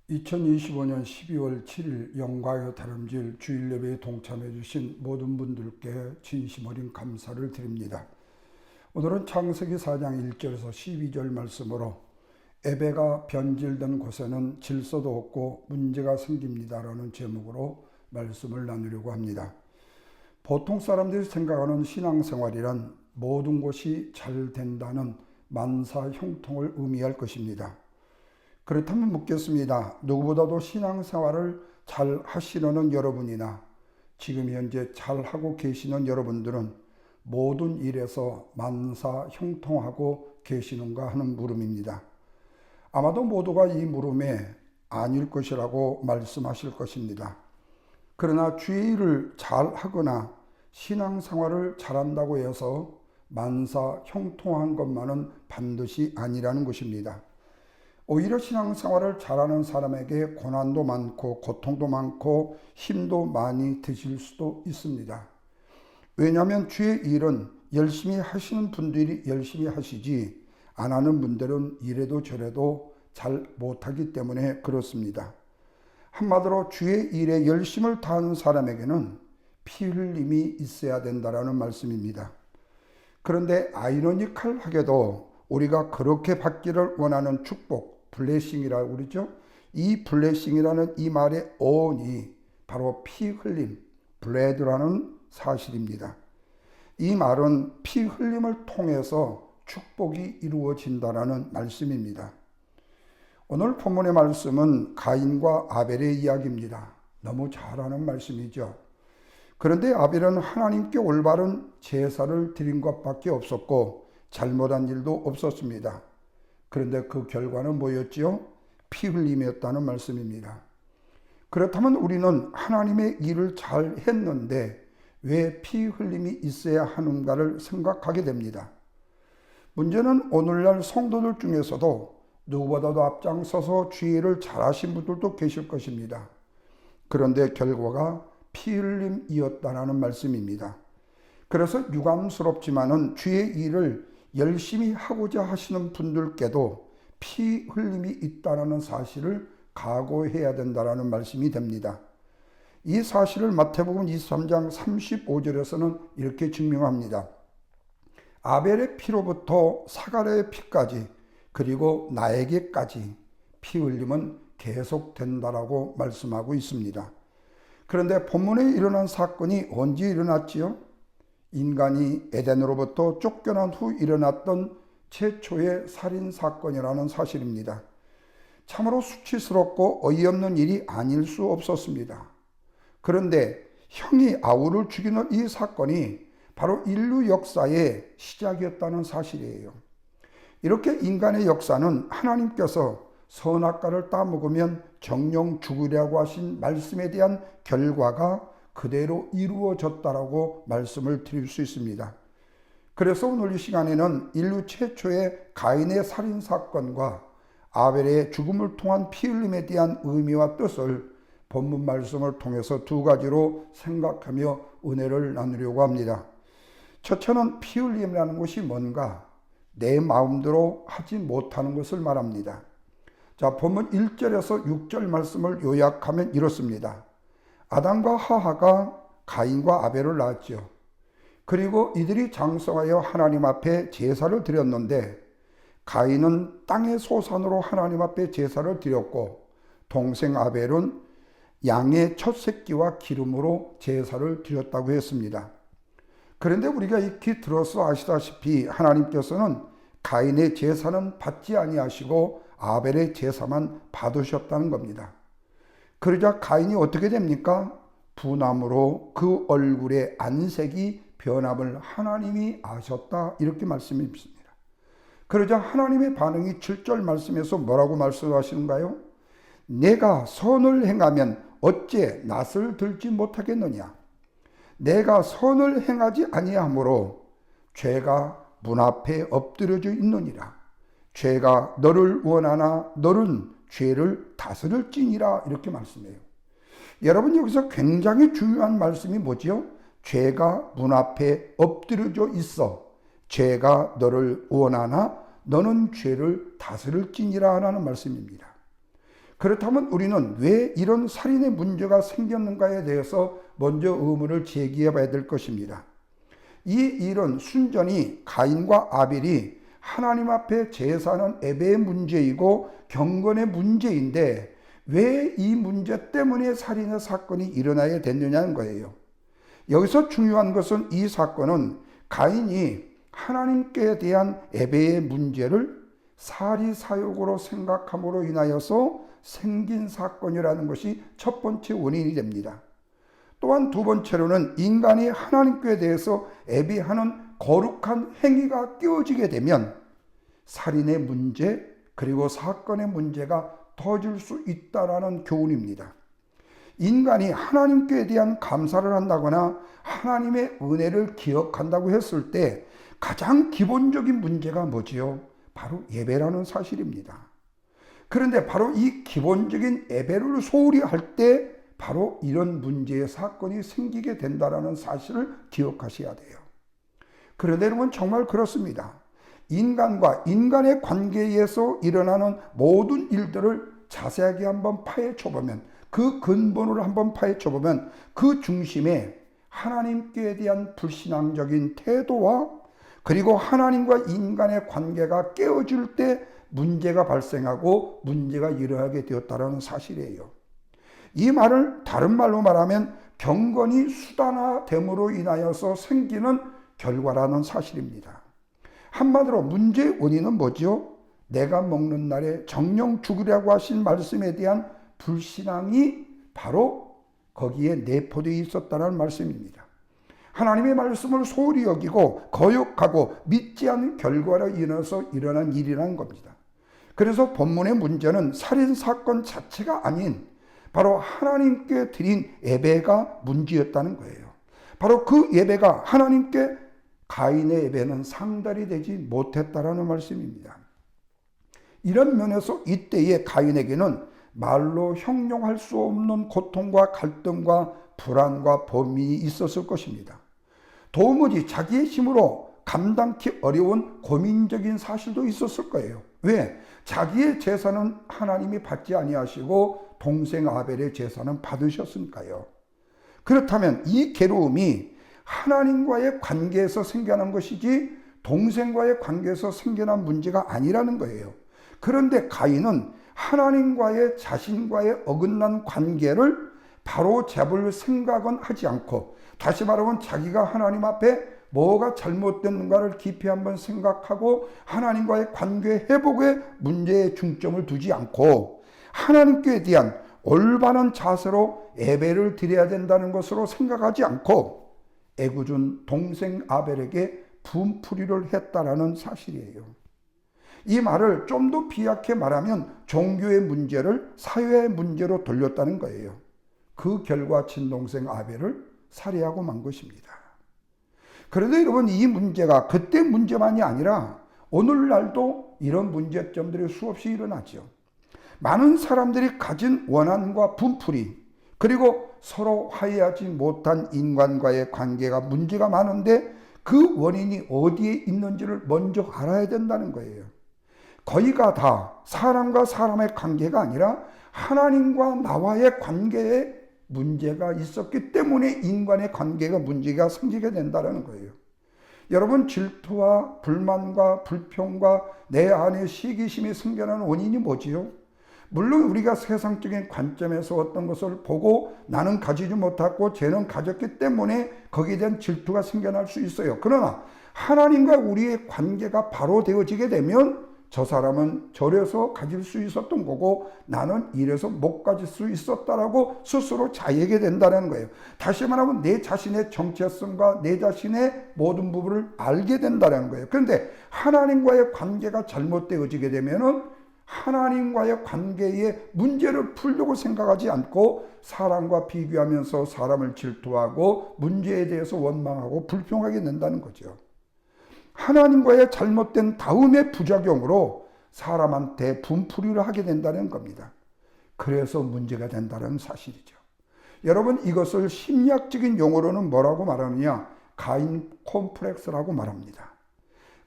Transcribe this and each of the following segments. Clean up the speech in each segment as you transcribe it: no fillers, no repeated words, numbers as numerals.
2025년 12월 7일 영광의 다름질 주일 예배에 동참해 주신 모든 분들께 진심 어린 감사를 드립니다. 오늘은 창세기 4장 1절에서 12절 말씀으로 에베가 변질된 곳에는 질서도 없고 문제가 생깁니다라는 제목으로 말씀을 나누려고 합니다. 보통 사람들이 생각하는 신앙생활이란 모든 것이 잘 된다는 만사 형통을 의미할 것입니다. 그렇다면 묻겠습니다. 누구보다도 신앙생활을 잘 하시려는 여러분이나 지금 현재 잘 하고 계시는 여러분들은 모든 일에서 만사 형통하고 계시는가 하는 물음입니다. 아마도 모두가 이 물음에 아닐 것이라고 말씀하실 것입니다. 그러나 주의 일을 잘 하거나 신앙생활을 잘한다고 해서 만사 형통한 것만은 반드시 아니라는 것입니다. 오히려 신앙생활을 잘하는 사람에게 고난도 많고 고통도 많고 힘도 많이 드실 수도 있습니다. 왜냐하면 주의 일은 열심히 하시는 분들이 열심히 하시지 안 하는 분들은 이래도 저래도 잘 못하기 때문에 그렇습니다. 한마디로 주의 일에 열심을 다하는 사람에게는 피 흘림이 있어야 된다는 말씀입니다. 그런데 아이러니컬하게도 우리가 그렇게 받기를 원하는 축복, 블레싱이라고 그러죠. 이 블레싱이라는 이 말의 어원이 바로 피 흘림, 블레드라는 사실입니다. 이 말은 피 흘림을 통해서 축복이 이루어진다라는 말씀입니다. 오늘 본문의 말씀은 가인과 아벨의 이야기입니다. 너무 잘 아는 말씀이죠. 그런데 아벨은 하나님께 올바른 제사를 드린 것밖에 없었고 잘못한 일도 없었습니다. 그런데 그 결과는 뭐였지요? 피 흘림이었다는 말씀입니다. 그렇다면 우리는 하나님의 일을 잘 했는데 왜 피 흘림이 있어야 하는가를 생각하게 됩니다. 문제는 오늘날 성도들 중에서도 누구보다도 앞장서서 주의 일을 잘하신 분들도 계실 것입니다. 그런데 결과가 피 흘림이었다는 말씀입니다. 그래서 유감스럽지만은 주의 일을 열심히 하고자 하시는 분들께도 피 흘림이 있다는 사실을 각오해야 된다는 말씀이 됩니다. 이 사실을 마태복음 23장 35절에서는 이렇게 증명합니다. 아벨의 피로부터 사가랴의 피까지 그리고 나에게까지 피 흘림은 계속된다라고 말씀하고 있습니다. 그런데 본문에 일어난 사건이 언제 일어났지요? 인간이 에덴으로부터 쫓겨난 후 일어났던 최초의 살인사건이라는 사실입니다. 참으로 수치스럽고 어이없는 일이 아닐 수 없었습니다. 그런데 형이 아우를 죽이는 이 사건이 바로 인류 역사의 시작이었다는 사실이에요. 이렇게 인간의 역사는 하나님께서 선악과를 따먹으면 정령 죽으려고 하신 말씀에 대한 결과가 그대로 이루어졌다라고 말씀을 드릴 수 있습니다. 그래서 오늘 이 시간에는 인류 최초의 가인의 살인사건과 아벨의 죽음을 통한 피 흘림에 대한 의미와 뜻을 본문 말씀을 통해서 두 가지로 생각하며 은혜를 나누려고 합니다. 첫째는 피 흘림이라는 것이 뭔가? 내 마음대로 하지 못하는 것을 말합니다. 자, 본문 1절에서 6절 말씀을 요약하면 이렇습니다. 아담과 하하가 가인과 아벨을 낳았죠. 그리고 이들이 장성하여 하나님 앞에 제사를 드렸는데 가인은 땅의 소산으로 하나님 앞에 제사를 드렸고 동생 아벨은 양의 첫 새끼와 기름으로 제사를 드렸다고 했습니다. 그런데 우리가 익히 들어서 아시다시피 하나님께서는 가인의 제사는 받지 아니하시고 아벨의 제사만 받으셨다는 겁니다. 그러자 가인이 어떻게 됩니까? 분함으로 그 얼굴의 안색이 변함을 하나님이 아셨다 이렇게 말씀입니다. 그러자 하나님의 반응이 7절 말씀에서 뭐라고 말씀하시는가요? 내가 선을 행하면 어째 낯을 들지 못하겠느냐? 내가 선을 행하지 아니하므로 죄가 문 앞에 엎드려져 있느니라. 죄가 너를 원하나 너는 죄를 다스릴지니라 이렇게 말씀해요. 여러분 여기서 굉장히 중요한 말씀이 뭐지요? 죄가 문 앞에 엎드려져 있어. 죄가 너를 원하나 너는 죄를 다스릴지니라 하는 말씀입니다. 그렇다면 우리는 왜 이런 살인의 문제가 생겼는가에 대해서 먼저 의문을 제기해 봐야 될 것입니다. 이 일은 순전히 가인과 아벨이 하나님 앞에 제사하는 예배의 문제이고 경건의 문제인데 왜 이 문제 때문에 살인의 사건이 일어나야 됐느냐는 거예요. 여기서 중요한 것은 이 사건은 가인이 하나님께 대한 예배의 문제를 사리사욕으로 생각함으로 인하여서 생긴 사건이라는 것이 첫 번째 원인이 됩니다. 또한 두 번째로는 인간이 하나님께 대해서 예배하는 거룩한 행위가 깨어지게 되면 살인의 문제 그리고 사건의 문제가 터질 수 있다라는 교훈입니다. 인간이 하나님께 대한 감사를 한다거나 하나님의 은혜를 기억한다고 했을 때 가장 기본적인 문제가 뭐지요? 바로 예배라는 사실입니다. 그런데 바로 이 기본적인 예배를 소홀히 할 때 바로 이런 문제의 사건이 생기게 된다는 사실을 기억하셔야 돼요. 그런데 여러분 정말 그렇습니다. 인간과 인간의 관계에서 일어나는 모든 일들을 자세하게 한번 파헤쳐 보면 그 근본을 한번 파헤쳐 보면 그 중심에 하나님께 대한 불신앙적인 태도와 그리고 하나님과 인간의 관계가 깨어질 때 문제가 발생하고 문제가 일어나게 되었다는 사실이에요. 이 말을 다른 말로 말하면 경건이 수단화됨으로 인하여서 생기는 결과라는 사실입니다. 한마디로 문제의 원인은 뭐죠? 내가 먹는 날에 정령 죽으라고 하신 말씀에 대한 불신앙이 바로 거기에 내포되어 있었다는 말씀입니다. 하나님의 말씀을 소홀히 여기고 거역하고 믿지 않는 결과로 인해서 일어난 일이라는 겁니다. 그래서 본문의 문제는 살인사건 자체가 아닌 바로 하나님께 드린 예배가 문제였다는 거예요. 바로 그 예배가 하나님께 가인의 예배는 상달이 되지 못했다라는 말씀입니다. 이런 면에서 이때의 가인에게는 말로 형용할 수 없는 고통과 갈등과 불안과 범민이 있었을 것입니다. 도무지 자기의 힘으로 감당기 어려운 고민적인 사실도 있었을 거예요. 왜? 자기의 제사는 하나님이 받지 아니하시고 동생 아벨의 제사는 받으셨으니까요. 그렇다면 이 괴로움이 하나님과의 관계에서 생겨난 것이지 동생과의 관계에서 생겨난 문제가 아니라는 거예요. 그런데 가인은 하나님과의 자신과의 어긋난 관계를 바로 잡을 생각은 하지 않고, 다시 말하면 자기가 하나님 앞에 뭐가 잘못됐는가를 깊이 한번 생각하고 하나님과의 관계 회복에 문제에 중점을 두지 않고 하나님께 대한 올바른 자세로 예배를 드려야 된다는 것으로 생각하지 않고 애꿎은 동생 아벨에게 분풀이를 했다라는 사실이에요. 이 말을 좀 더 비약하게 말하면 종교의 문제를 사회의 문제로 돌렸다는 거예요. 그 결과 친동생 아벨을 살해하고 만 것입니다. 그런데 여러분, 이 문제가 그때 문제만이 아니라 오늘날도 이런 문제점들이 수없이 일어나죠. 많은 사람들이 가진 원한과 분풀이, 그리고 서로 화해하지 못한 인간과의 관계가 문제가 많은데 그 원인이 어디에 있는지를 먼저 알아야 된다는 거예요. 거의가 다 사람과 사람의 관계가 아니라 하나님과 나와의 관계에 문제가 있었기 때문에 인간의 관계가 문제가 생기게 된다는 거예요. 여러분, 질투와 불만과 불평과 내 안에 시기심이 생겨나는 원인이 뭐지요? 물론 우리가 세상적인 관점에서 어떤 것을 보고 나는 가지지 못하고 쟤는 가졌기 때문에 거기에 대한 질투가 생겨날 수 있어요. 그러나 하나님과 우리의 관계가 바로 되어지게 되면 저 사람은 저래서 가질 수 있었던 거고 나는 이래서 못 가질 수 있었다라고 스스로 자유하게 된다는 거예요. 다시 말하면 내 자신의 정체성과 내 자신의 모든 부분을 알게 된다는 거예요. 그런데 하나님과의 관계가 잘못되어지게 되면은 하나님과의 관계에 문제를 풀려고 생각하지 않고 사람과 비교하면서 사람을 질투하고 문제에 대해서 원망하고 불평하게 된다는 거죠. 하나님과의 잘못된 다음의 부작용으로 사람한테 분풀이를 하게 된다는 겁니다. 그래서 문제가 된다는 사실이죠. 여러분, 이것을 심리학적인 용어로는 뭐라고 말하느냐? 가인 콤플렉스라고 말합니다.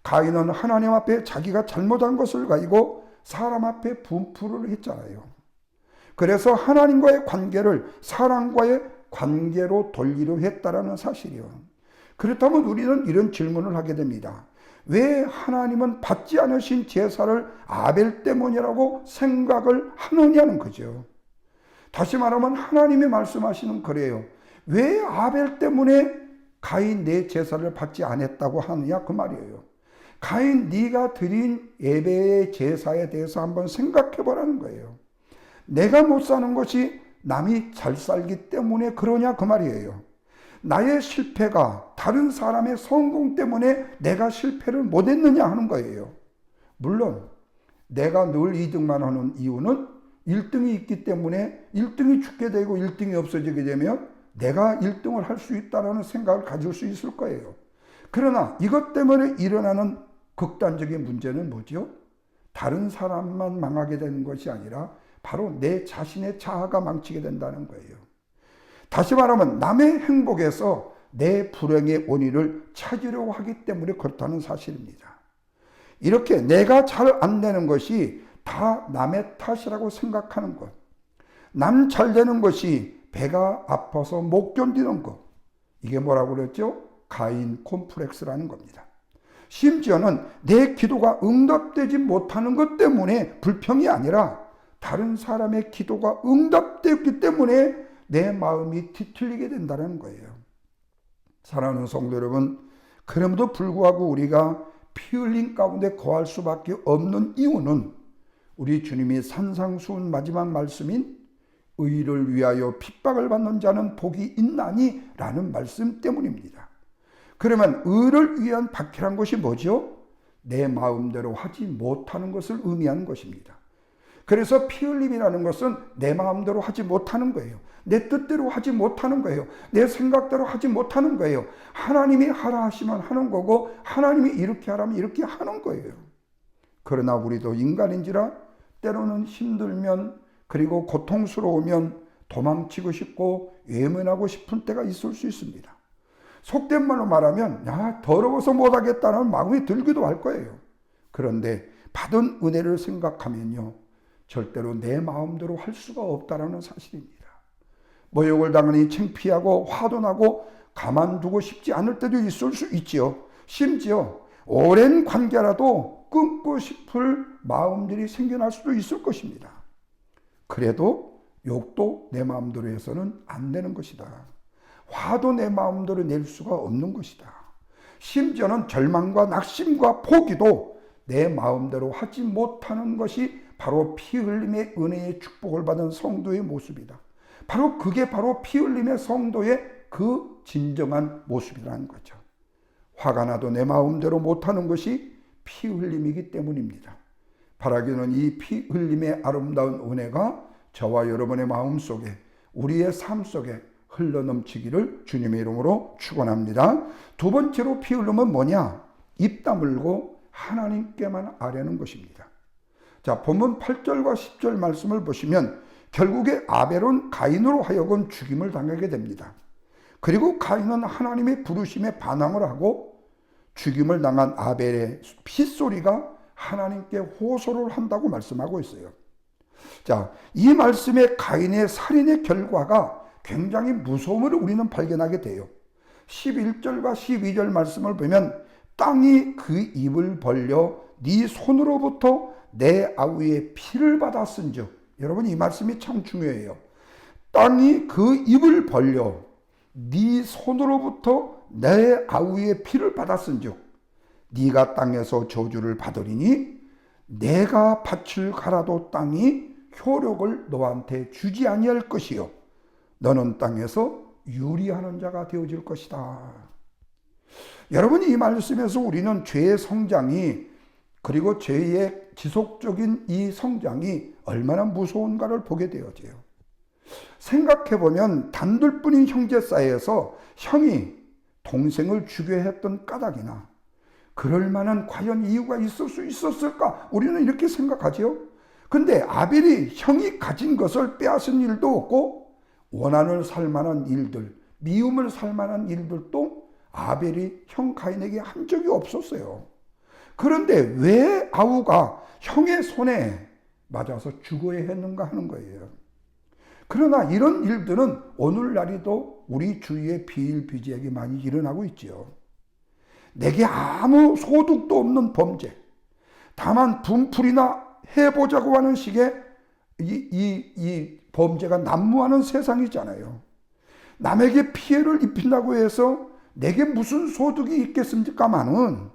가인은 하나님 앞에 자기가 잘못한 것을 가지고 사람 앞에 분풀을 했잖아요. 그래서 하나님과의 관계를 사랑과의 관계로 돌리려 했다라는 사실이요. 그렇다면 우리는 이런 질문을 하게 됩니다. 왜 하나님은 받지 않으신 제사를 아벨 때문이라고 생각을 하느냐는 거죠. 다시 말하면 하나님이 말씀하시는 그래요. 왜 아벨 때문에 가인 내 제사를 받지 않았다고 하느냐 그 말이에요. 가인 네가 드린 예배의 제사에 대해서 한번 생각해 보라는 거예요. 내가 못 사는 것이 남이 잘 살기 때문에 그러냐 그 말이에요. 나의 실패가 다른 사람의 성공 때문에 내가 실패를 못했느냐 하는 거예요. 물론 내가 늘 2등만 하는 이유는 1등이 있기 때문에 1등이 죽게 되고 1등이 없어지게 되면 내가 1등을 할 수 있다는 생각을 가질 수 있을 거예요. 그러나 이것 때문에 일어나는 극단적인 문제는 뭐죠? 다른 사람만 망하게 되는 것이 아니라 바로 내 자신의 자아가 망치게 된다는 거예요. 다시 말하면 남의 행복에서 내 불행의 원인을 찾으려고 하기 때문에 그렇다는 사실입니다. 이렇게 내가 잘 안 되는 것이 다 남의 탓이라고 생각하는 것, 남 잘 되는 것이 배가 아파서 못 견디는 것, 이게 뭐라고 그랬죠? 가인 콤플렉스라는 겁니다. 심지어는 내 기도가 응답되지 못하는 것 때문에 불평이 아니라 다른 사람의 기도가 응답되었기 때문에 내 마음이 뒤틀리게 된다는 거예요. 사랑하는 성도 여러분, 그럼에도 불구하고 우리가 피 흘린 가운데 거할 수밖에 없는 이유는 우리 주님이 산상수훈 마지막 말씀인 의를 위하여 핍박을 받는 자는 복이 있나니 라는 말씀 때문입니다. 그러면 의를 위한 박해란 것이 뭐죠? 내 마음대로 하지 못하는 것을 의미하는 것입니다. 그래서 피 흘림이라는 것은 내 마음대로 하지 못하는 거예요. 내 뜻대로 하지 못하는 거예요. 내 생각대로 하지 못하는 거예요. 하나님이 하라 하시면 하는 거고 하나님이 이렇게 하라면 이렇게 하는 거예요. 그러나 우리도 인간인지라 때로는 힘들면 그리고 고통스러우면 도망치고 싶고 외면하고 싶은 때가 있을 수 있습니다. 속된 말로 말하면 더러워서 못하겠다는 마음이 들기도 할 거예요. 그런데 받은 은혜를 생각하면요, 절대로 내 마음대로 할 수가 없다는 사실입니다. 모욕을 당하니 창피하고 화도 나고 가만두고 싶지 않을 때도 있을 수 있지요. 심지어 오랜 관계라도 끊고 싶을 마음들이 생겨날 수도 있을 것입니다. 그래도 욕도 내 마음대로 해서는 안 되는 것이다. 화도 내 마음대로 낼 수가 없는 것이다. 심지어는 절망과 낙심과 포기도 내 마음대로 하지 못하는 것이 바로 피 흘림의 은혜의 축복을 받은 성도의 모습이다. 바로 그게 바로 피 흘림의 성도의 그 진정한 모습이라는 거죠. 화가 나도 내 마음대로 못하는 것이 피 흘림이기 때문입니다. 바라기는 이 피 흘림의 아름다운 은혜가 저와 여러분의 마음 속에, 우리의 삶 속에 흘러넘치기를 주님의 이름으로 축원합니다. 두 번째로 피 흘림은 뭐냐? 입 다물고 하나님께만 아뢰는 것입니다. 자, 본문 8절과 10절 말씀을 보시면 결국에 아벨은 가인으로 하여금 죽임을 당하게 됩니다. 그리고 가인은 하나님의 부르심에 반항을 하고 죽임을 당한 아벨의 핏소리가 하나님께 호소를 한다고 말씀하고 있어요. 자, 이 말씀에 가인의 살인의 결과가 굉장히 무서움을 우리는 발견하게 돼요. 11절과 12절 말씀을 보면 땅이 그 입을 벌려 네 손으로부터 내 아우의 피를 받았은즉, 여러분 이 말씀이 참 중요해요. 땅이 그 입을 벌려 네 손으로부터 내 아우의 피를 받았은즉 네가 땅에서 저주를 받으리니 내가 밭을 갈아도 땅이 효력을 너한테 주지 아니할 것이요 너는 땅에서 유리하는 자가 되어질 것이다. 여러분 이 말씀에서 우리는 죄의 성장이, 그리고 죄의 지속적인 이 성장이 얼마나 무서운가를 보게 되어져요. 생각해보면 단둘뿐인 형제 사이에서 형이 동생을 죽여야 했던 까닭이나 그럴 만한 과연 이유가 있을 수 있었을까? 우리는 이렇게 생각하죠. 근데 아벨이 형이 가진 것을 빼앗은 일도 없고 원한을 살 만한 일들, 미움을 살 만한 일들도 아벨이 형 가인에게 한 적이 없었어요. 그런데 왜 아우가 형의 손에 맞아서 죽어야 했는가 하는 거예요. 그러나 이런 일들은 오늘날에도 우리 주위에 비일비재하게 많이 일어나고 있지요. 내게 아무 소득도 없는 범죄, 다만 분풀이나 해보자고 하는 식의 이 범죄가 난무하는 세상이잖아요. 남에게 피해를 입힌다고 해서 내게 무슨 소득이 있겠습니까마는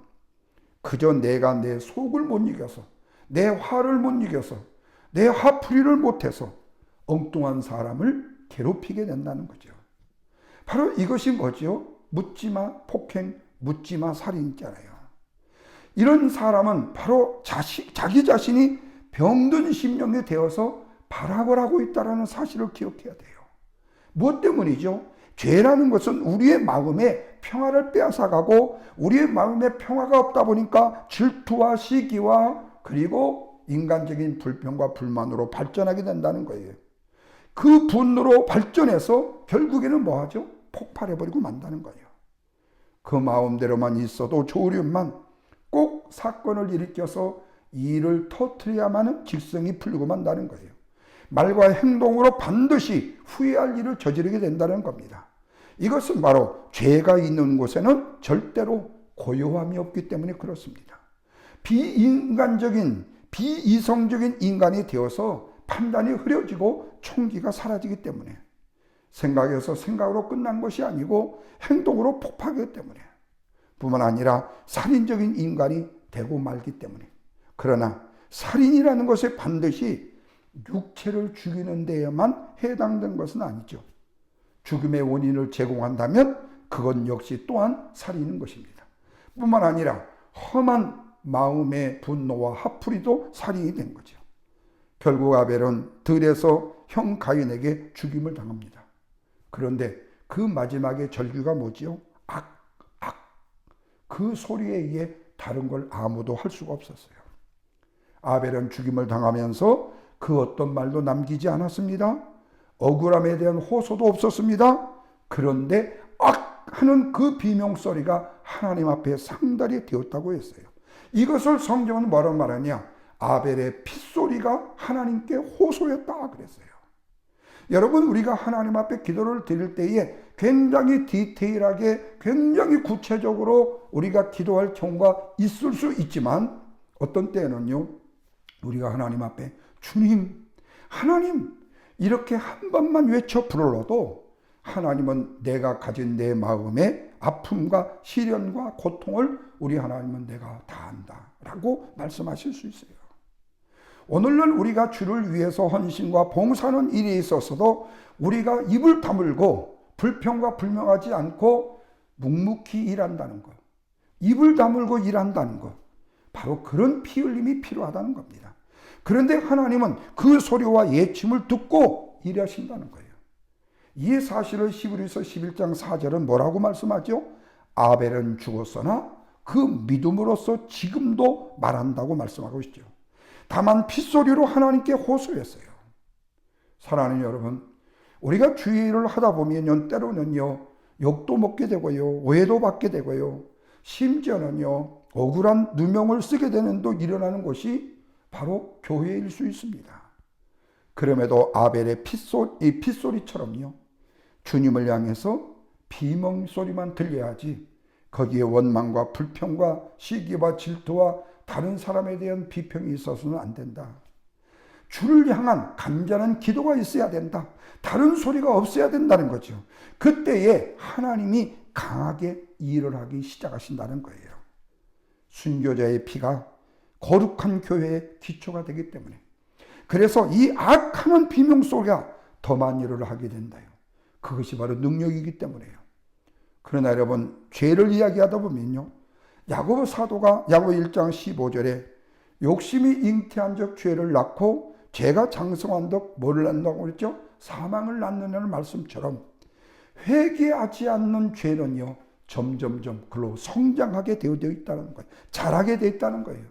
그저 내가 내 속을 못 이겨서, 내 화를 못 이겨서, 내 화풀이를 못해서 엉뚱한 사람을 괴롭히게 된다는 거죠. 바로 이것이 뭐죠? 묻지마 폭행, 묻지마 살인이잖아요. 이런 사람은 바로 자기 자신이 병든 심령이 되어서 발악을 하고 있다는 사실을 기억해야 돼요. 무엇 때문이죠? 죄라는 것은 우리의 마음에 평화를 빼앗아가고 우리의 마음에 평화가 없다 보니까 질투와 시기와 그리고 인간적인 불평과 불만으로 발전하게 된다는 거예요. 그 분노로 발전해서 결국에는 뭐하죠? 폭발해버리고 만다는 거예요. 그 마음대로만 있어도 좋으련만 꼭 사건을 일으켜서 일을 터뜨려야만 직성이 풀리고 만다는 거예요. 말과 행동으로 반드시 후회할 일을 저지르게 된다는 겁니다. 이것은 바로 죄가 있는 곳에는 절대로 고요함이 없기 때문에 그렇습니다. 비인간적인, 비이성적인 인간이 되어서 판단이 흐려지고 총기가 사라지기 때문에 생각에서 생각으로 끝난 것이 아니고 행동으로 폭파하기 때문에 뿐만 아니라 살인적인 인간이 되고 말기 때문에 그러나 살인이라는 것에 반드시 육체를 죽이는 데에만 해당된 것은 아니죠. 죽음의 원인을 제공한다면 그건 역시 또한 살인인 것입니다. 뿐만 아니라 험한 마음의 분노와 화풀이도 살인이 된 거죠. 결국 아벨은 들에서 형 가인에게 죽임을 당합니다. 그런데 그 마지막에 절규가 뭐지요? 악, 악. 그 소리에 의해 다른 걸 아무도 할 수가 없었어요. 아벨은 죽임을 당하면서 그 어떤 말도 남기지 않았습니다. 억울함에 대한 호소도 없었습니다. 그런데 악 하는 그 비명소리가 하나님 앞에 상달이 되었다고 했어요. 이것을 성경은 뭐라고 말하냐? 아벨의 핏소리가 하나님께 호소했다 그랬어요. 여러분, 우리가 하나님 앞에 기도를 드릴 때에 굉장히 디테일하게, 굉장히 구체적으로 우리가 기도할 경우가 있을 수 있지만 어떤 때는요, 우리가 하나님 앞에 주님, 하나님 이렇게 한 번만 외쳐 부르러도 하나님은 내가 가진 내 마음의 아픔과 시련과 고통을 우리 하나님은 내가 다 안다 라고 말씀하실 수 있어요. 오늘날 우리가 주를 위해서 헌신과 봉사하는 일에 있어서도 우리가 입을 다물고 불평과 불명하지 않고 묵묵히 일한다는 것, 입을 다물고 일한다는 것, 바로 그런 피 흘림이 필요하다는 겁니다. 그런데 하나님은 그 소리와 예침을 듣고 일하신다는 거예요. 이 사실을 히브리서 11장 4절은 뭐라고 말씀하죠? 아벨은 죽었으나 그 믿음으로써 지금도 말한다고 말씀하고 있죠. 다만 핏소리로 하나님께 호소했어요. 사랑하는 여러분, 우리가 주의를 하다 보면 때로는요, 욕도 먹게 되고요, 오해도 받게 되고요, 심지어는요, 억울한 누명을 쓰게 되는 도 일어나는 것이 바로 교회일 수 있습니다. 그럼에도 아벨의 핏소리처럼요, 주님을 향해서 비명소리만 들려야지 거기에 원망과 불평과 시기와 질투와 다른 사람에 대한 비평이 있어서는 안 된다. 주를 향한 간절한 기도가 있어야 된다. 다른 소리가 없어야 된다는 거죠. 그때에 하나님이 강하게 일을 하기 시작하신다는 거예요. 순교자의 피가 거룩한 교회의 기초가 되기 때문에, 그래서 이 악하는 비명소리가 더만 일을 하게 된다요. 그것이 바로 능력이기 때문에요. 그러나 여러분, 죄를 이야기하다 보면요, 야고보 사도가 야고보 1장 15절에 욕심이 잉태한 적 죄를 낳고 죄가 장성한 적 뭐를 낳는다고 그랬죠? 사망을 낳느냐는 말씀처럼 회개하지 않는 죄는요, 점점점 그로 성장하게 되어 있다는 거예요. 자라게 되어 있다는 거예요.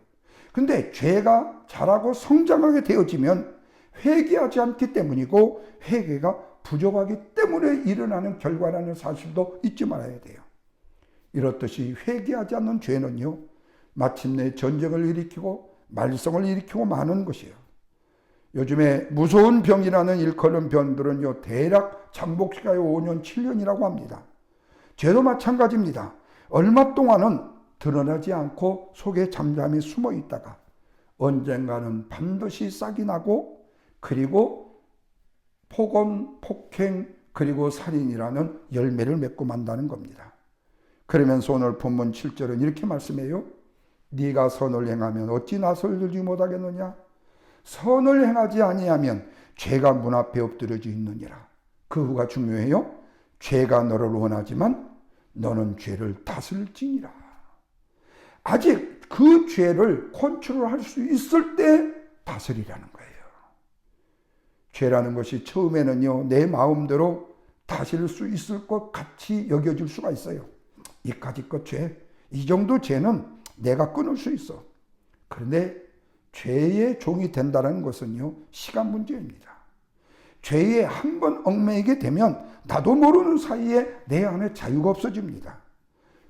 근데 죄가 자라고 성장하게 되어지면 회개하지 않기 때문이고 회개가 부족하기 때문에 일어나는 결과라는 사실도 잊지 말아야 돼요. 이렇듯이 회개하지 않는 죄는요, 마침내 전쟁을 일으키고 말썽을 일으키고 마는 것이에요. 요즘에 무서운 병이라는 일컬은 병들은요, 대략 잠복시간이 5년, 7년이라고 합니다. 죄도 마찬가지입니다. 얼마 동안은 드러나지 않고 속에 잠잠히 숨어 있다가 언젠가는 반드시 싹이 나고, 그리고 폭언, 폭행, 그리고 살인이라는 열매를 맺고 만다는 겁니다. 그러면서 오늘 본문 7절은 이렇게 말씀해요. 네가 선을 행하면 어찌 낯을 들지 못하겠느냐? 선을 행하지 아니하면 죄가 문 앞에 엎드려져 있느니라. 그 후가 중요해요. 죄가 너를 원하지만 너는 죄를 다스릴지니라. 아직 그 죄를 컨트롤할 수 있을 때 다스리라는 거예요. 죄라는 것이 처음에는요, 내 마음대로 다스릴 수 있을 것 같이 여겨질 수가 있어요. 이까짓 것 죄, 이 정도 죄는 내가 끊을 수 있어. 그런데 죄의 종이 된다는 것은요, 시간 문제입니다. 죄에 한 번 얽매이게 되면 나도 모르는 사이에 내 안에 자유가 없어집니다.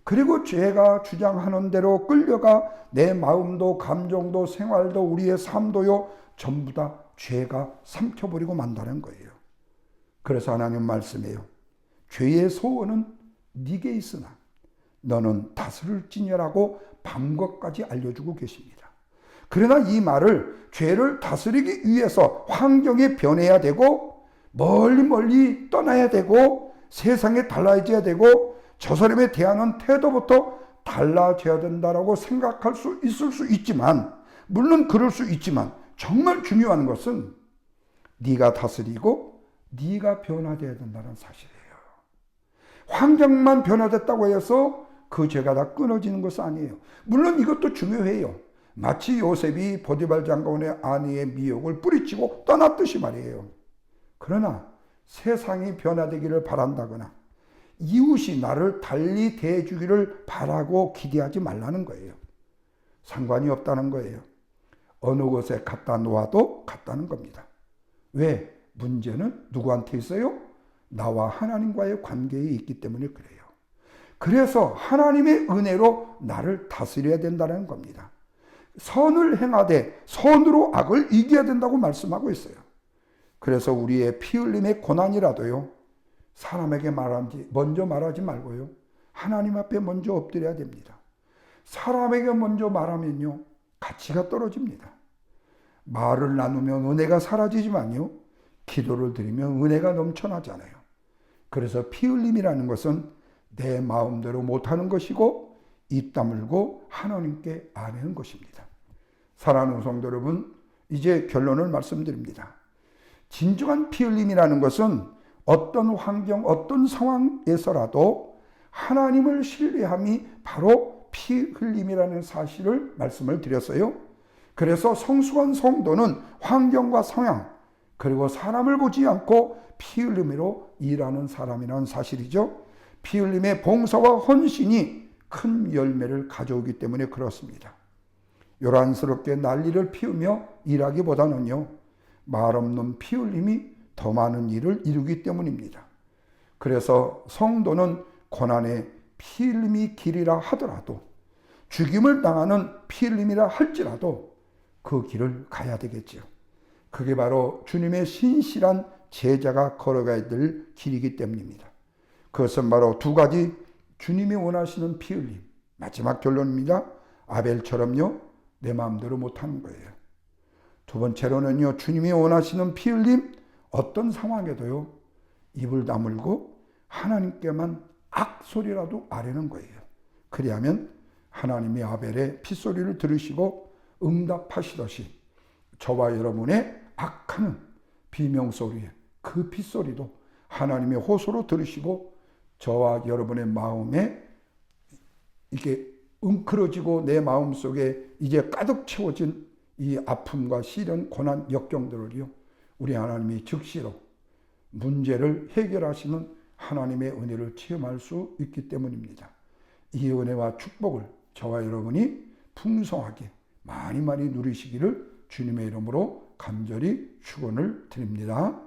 그리고 죄가 주장하는 대로 끌려가 내 마음도 감정도 생활도 우리의 삶도요, 전부 다 죄가 삼켜버리고 만다는 거예요. 그래서 하나님 말씀해요. 죄의 소원은 네게 있으나 너는 다스릴지니라고 밤것까지 알려주고 계십니다. 그러나 이 말을 죄를 다스리기 위해서 환경에 변해야 되고 멀리 떠나야 되고 세상에 달라져야 되고 저 사람에 대하는 태도부터 달라져야 된다라고 생각할 수 있을 수 있지만, 물론 그럴 수 있지만 정말 중요한 것은 네가 다스리고 네가 변화되어야 된다는 사실이에요. 환경만 변화됐다고 해서 그 죄가 다 끊어지는 것은 아니에요. 물론 이것도 중요해요. 마치 요셉이 보디발 장관의 아내의 미혹을 뿌리치고 떠났듯이 말이에요. 그러나 세상이 변화되기를 바란다거나 이웃이 나를 달리 대해주기를 바라고 기대하지 말라는 거예요. 상관이 없다는 거예요. 어느 곳에 갖다 놓아도 같다는 겁니다. 왜? 문제는 누구한테 있어요? 나와 하나님과의 관계에 있기 때문에 그래요. 그래서 하나님의 은혜로 나를 다스려야 된다는 겁니다. 선을 행하되 선으로 악을 이겨야 된다고 말씀하고 있어요. 그래서 우리의 피 흘림의 고난이라도요, 사람에게 먼저 말하지 말고요, 하나님 앞에 먼저 엎드려야 됩니다. 사람에게 먼저 말하면요, 가치가 떨어집니다. 말을 나누면 은혜가 사라지지만요, 기도를 드리면 은혜가 넘쳐나잖아요. 그래서 피 흘림이라는 것은 내 마음대로 못하는 것이고 입 다물고 하나님께 아뢰는 것입니다. 사랑하는 성도 여러분, 이제 결론을 말씀드립니다. 진정한 피 흘림이라는 것은 어떤 환경, 어떤 상황에서라도 하나님을 신뢰함이 바로 피 흘림이라는 사실을 말씀을 드렸어요. 그래서 성숙한 성도는 환경과 상황, 그리고 사람을 보지 않고 피 흘림으로 일하는 사람이라는 사실이죠. 피 흘림의 봉사와 헌신이 큰 열매를 가져오기 때문에 그렇습니다. 요란스럽게 난리를 피우며 일하기보다는요, 말 없는 피 흘림이 더 많은 일을 이루기 때문입니다. 그래서 성도는 고난의 피 흘림이 길이라 하더라도, 죽임을 당하는 피 흘림이라 할지라도 그 길을 가야 되겠지요. 그게 바로 주님의 신실한 제자가 걸어가야 될 길이기 때문입니다. 그것은 바로 두 가지 주님이 원하시는 피 흘림. 마지막 결론입니다. 아벨처럼요, 내 마음대로 못하는 거예요. 두 번째로는요, 주님이 원하시는 피 흘림, 어떤 상황에도요, 입을 다물고 하나님께만 악소리라도 아뢰는 거예요. 그리하면 하나님이 아벨의 핏소리를 들으시고 응답하시듯이 저와 여러분의 악하는 비명소리에 그 핏소리도 하나님의 호소로 들으시고 저와 여러분의 마음에 이게 웅크러지고 내 마음속에 이제 가득 채워진 이 아픔과 시련, 고난, 역경들을요, 우리 하나님이 즉시로 문제를 해결하시는 하나님의 은혜를 체험할 수 있기 때문입니다. 이 은혜와 축복을 저와 여러분이 풍성하게 많이 누리시기를 주님의 이름으로 간절히 축원을 드립니다.